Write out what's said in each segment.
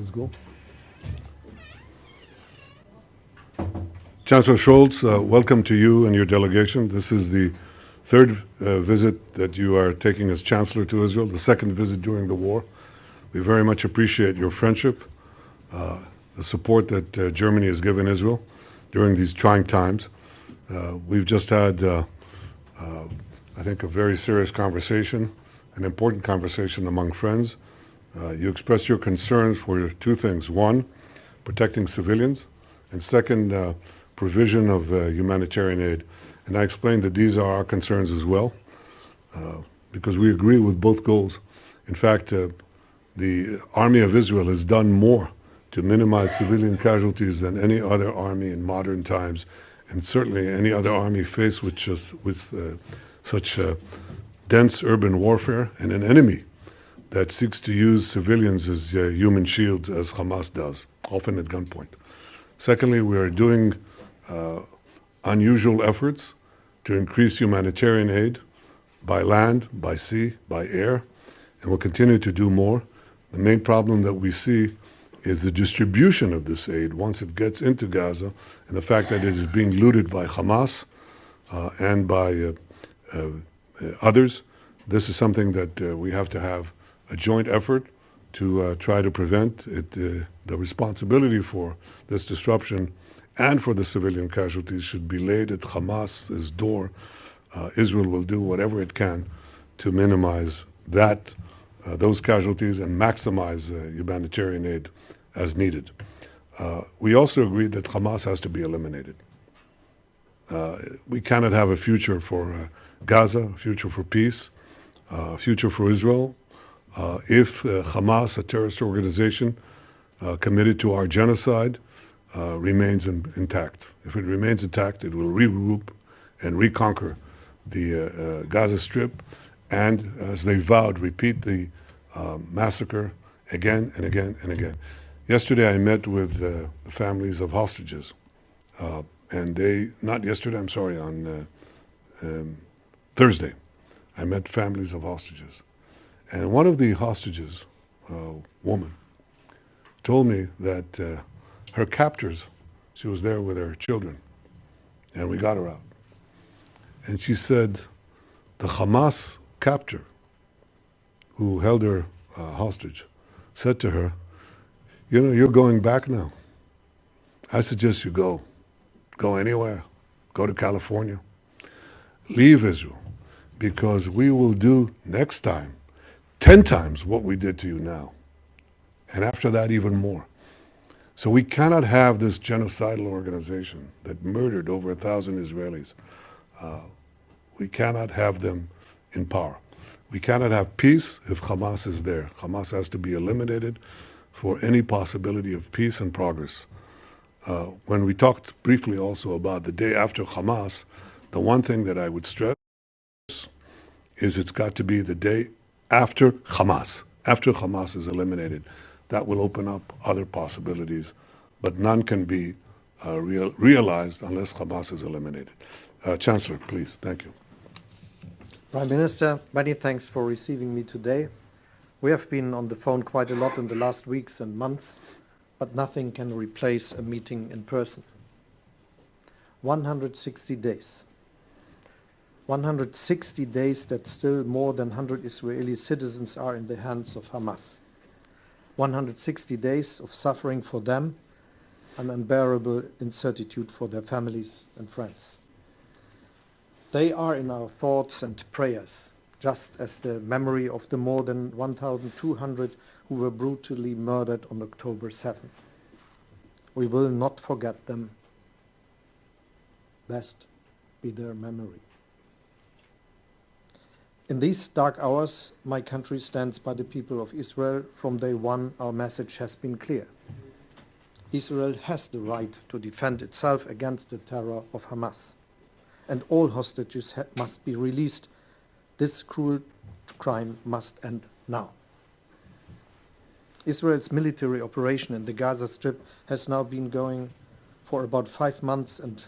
Please go. Chancellor Scholz, welcome to you and your delegation. This is the third visit that you are taking as Chancellor to Israel, the second visit during the war. We very much appreciate your friendship, the support that Germany has given Israel during these trying times. We've just had, I think, a very serious conversation, an important conversation among friends. You expressed your concerns for two things. One, protecting civilians, and second, provision of humanitarian aid. And I explained that these are our concerns as well, because we agree with both goals. In fact, the Army of Israel has done more to minimize civilian casualties than any other army in modern times, and certainly any other army faced with such dense urban warfare and an enemy that seeks to use civilians as human shields, as Hamas does, often at gunpoint. Secondly, we are doing unusual efforts to increase humanitarian aid by land, by sea, by air, and we'll continue to do more. The main problem that we see is the distribution of this aid once it gets into Gaza, and the fact that it is being looted by Hamas and by others. This is something that we have to have a joint effort to try to prevent it. The responsibility for this disruption and for the civilian casualties should be laid at Hamas's door. Israel will do whatever it can to minimize those casualties and maximize humanitarian aid as needed. We also agreed that Hamas has to be eliminated. We cannot have a future for Gaza, a future for peace, a future for Israel, if Hamas, a terrorist organization committed to our genocide, remains intact. If it remains intact, it will regroup and reconquer the Gaza Strip and, as they vowed, repeat the massacre again and again and again. Yesterday I met with the families of hostages, and on Thursday, I met families of hostages. And one of the hostages, woman, told me that her captors, she was there with her children, and we got her out. And she said, the Hamas captor who held her hostage said to her, you know, you're going back now. I suggest you go anywhere, go to California, leave Israel, because we will do next time 10 times what we did to you now. And after that, even more. So we cannot have this genocidal organization that murdered over 1,000 Israelis. We cannot have them in power. We cannot have peace if Hamas is there. Hamas has to be eliminated for any possibility of peace and progress. When we talked briefly also about the day after Hamas, the one thing that I would stress is it's got to be the day after Hamas is eliminated. That will open up other possibilities, but none can be realized unless Hamas is eliminated. Chancellor, please. Thank you. Prime Minister, many thanks for receiving me today. We have been on the phone quite a lot in the last weeks and months, but nothing can replace a meeting in person. 160 days. 160 days that still more than 100 Israeli citizens are in the hands of Hamas. 160 days of suffering for them, an unbearable incertitude for their families and friends. They are in our thoughts and prayers, just as the memory of the more than 1,200 who were brutally murdered on October 7. We will not forget them. Blessed be their memory. In these dark hours, my country stands by the people of Israel. From day one, our message has been clear. Israel has the right to defend itself against the terror of Hamas, and all hostages must be released. This cruel crime must end now. Israel's military operation in the Gaza Strip has now been going for about 5 months, and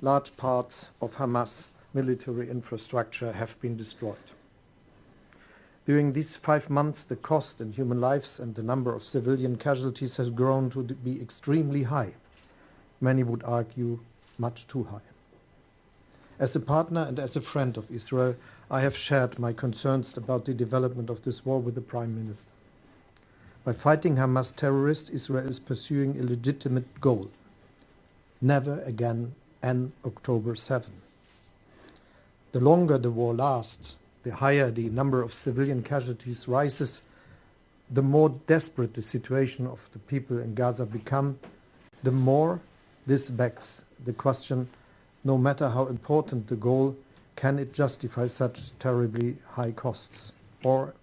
large parts of Hamas military infrastructure have been destroyed. During these 5 months, the cost in human lives and the number of civilian casualties has grown to be extremely high. Many would argue much too high. As a partner and as a friend of Israel, I have shared my concerns about the development of this war with the Prime Minister. By fighting Hamas terrorists, Israel is pursuing a legitimate goal. Never again end October 7. The longer the war lasts, the higher the number of civilian casualties rises, the more desperate the situation of the people in Gaza become, the more this begs the question, no matter how important the goal, can it justify such terribly high costs? Or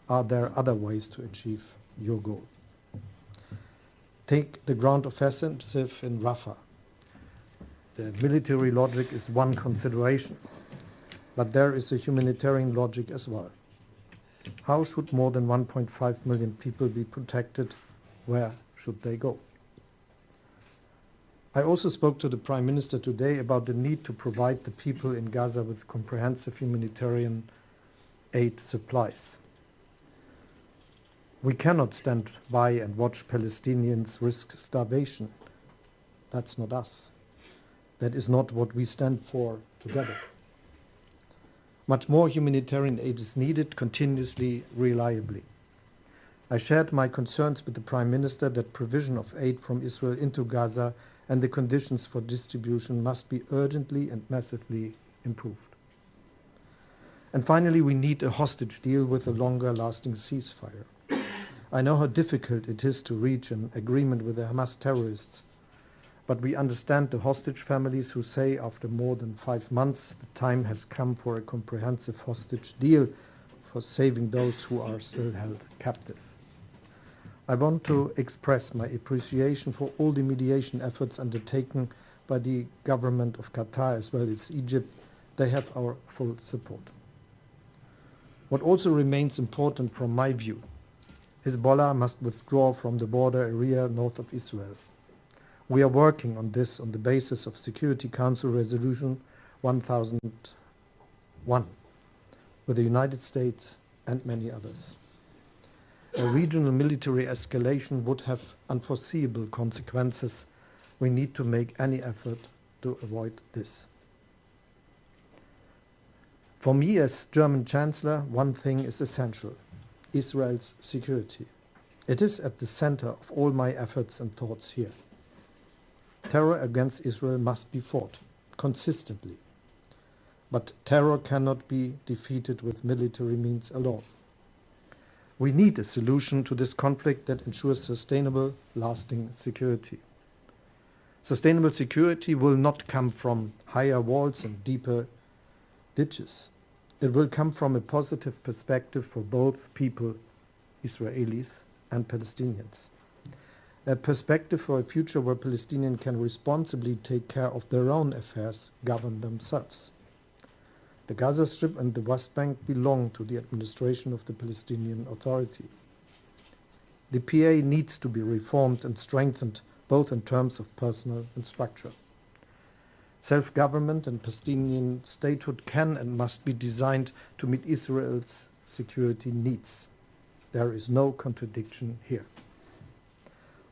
are there other ways to achieve your goal? Take the ground offensive in Rafah. The military logic is one consideration, but there is a humanitarian logic as well. How should more than 1.5 million people be protected? Where should they go? I also spoke to the Prime Minister today about the need to provide the people in Gaza with comprehensive humanitarian aid supplies. We cannot stand by and watch Palestinians risk starvation. That's not us. That is not what we stand for together. Much more humanitarian aid is needed continuously, reliably. I shared my concerns with the Prime Minister that provision of aid from Israel into Gaza and the conditions for distribution must be urgently and massively improved. And finally, we need a hostage deal with a longer-lasting ceasefire. I know how difficult it is to reach an agreement with the Hamas terrorists, but we understand the hostage families who say after more than 5 months the time has come for a comprehensive hostage deal for saving those who are still held captive. I want to express my appreciation for all the mediation efforts undertaken by the government of Qatar as well as Egypt. They have our full support. What also remains important from my view, Hezbollah must withdraw from the border area north of Israel. We are working on this on the basis of Security Council Resolution 1001 with the United States and many others. A regional military escalation would have unforeseeable consequences. We need to make any effort to avoid this. For me as German Chancellor, one thing is essential: Israel's security. It is at the center of all my efforts and thoughts here. Terror against Israel must be fought consistently. But terror cannot be defeated with military means alone. We need a solution to this conflict that ensures sustainable, lasting security. Sustainable security will not come from higher walls and deeper ditches. It will come from a positive perspective for both people, Israelis and Palestinians. A perspective for a future where Palestinians can responsibly take care of their own affairs, govern themselves. The Gaza Strip and the West Bank belong to the administration of the Palestinian Authority. The PA needs to be reformed and strengthened, both in terms of personnel and structure. Self-government and Palestinian statehood can and must be designed to meet Israel's security needs. There is no contradiction here.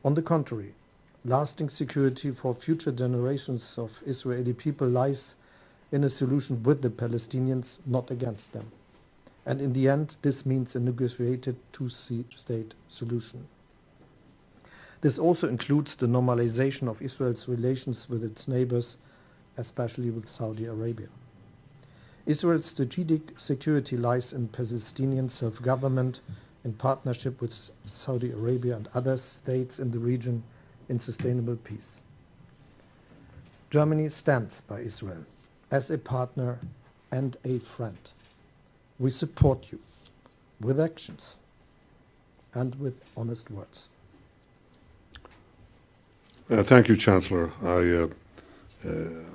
On the contrary, lasting security for future generations of Israeli people lies in a solution with the Palestinians, not against them. And in the end, this means a negotiated two-state solution. This also includes the normalization of Israel's relations with its neighbors, especially with Saudi Arabia. Israel's strategic security lies in Palestinian self-government in partnership with Saudi Arabia and other states in the region in sustainable peace. Germany stands by Israel as a partner and a friend. We support you with actions and with honest words. Thank you, Chancellor.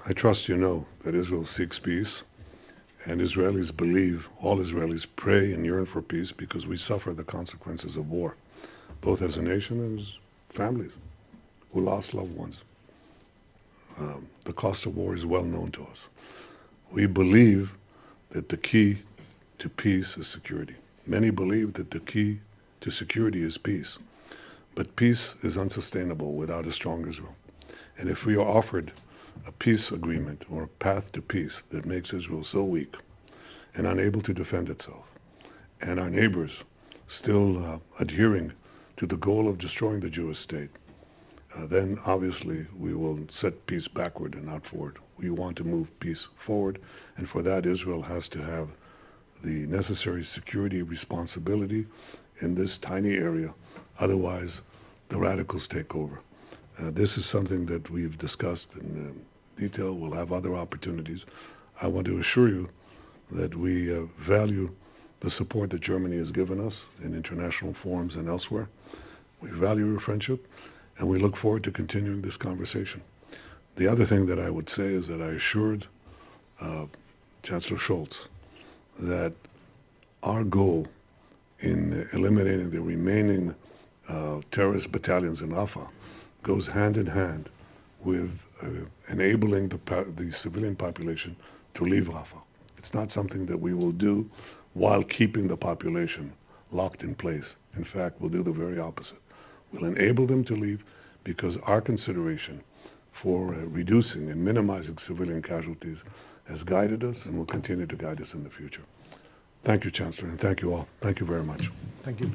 I trust you know that Israel seeks peace, and Israelis believe, all Israelis pray and yearn for peace because we suffer the consequences of war, both as a nation and as families who lost loved ones. The cost of war is well known to us. We believe that the key to peace is security. Many believe that the key to security is peace, but peace is unsustainable without a strong Israel. And if we are offered a peace agreement or a path to peace that makes Israel so weak and unable to defend itself, and our neighbors still adhering to the goal of destroying the Jewish state, then obviously we will set peace backward and not forward. We want to move peace forward, and for that Israel has to have the necessary security responsibility in this tiny area. Otherwise, the radicals take over. This is something that we've discussed in detail. We'll have other opportunities. I want to assure you that we value the support that Germany has given us in international forums and elsewhere. We value your friendship, and we look forward to continuing this conversation. The other thing that I would say is that I assured Chancellor Scholz that our goal in eliminating the remaining terrorist battalions in Rafah goes hand in hand with enabling the civilian population to leave Rafah. It's not something that we will do while keeping the population locked in place. In fact, we'll do the very opposite. We'll enable them to leave because our consideration for reducing and minimizing civilian casualties has guided us and will continue to guide us in the future. Thank you, Chancellor, and thank you all. Thank you very much. Thank you.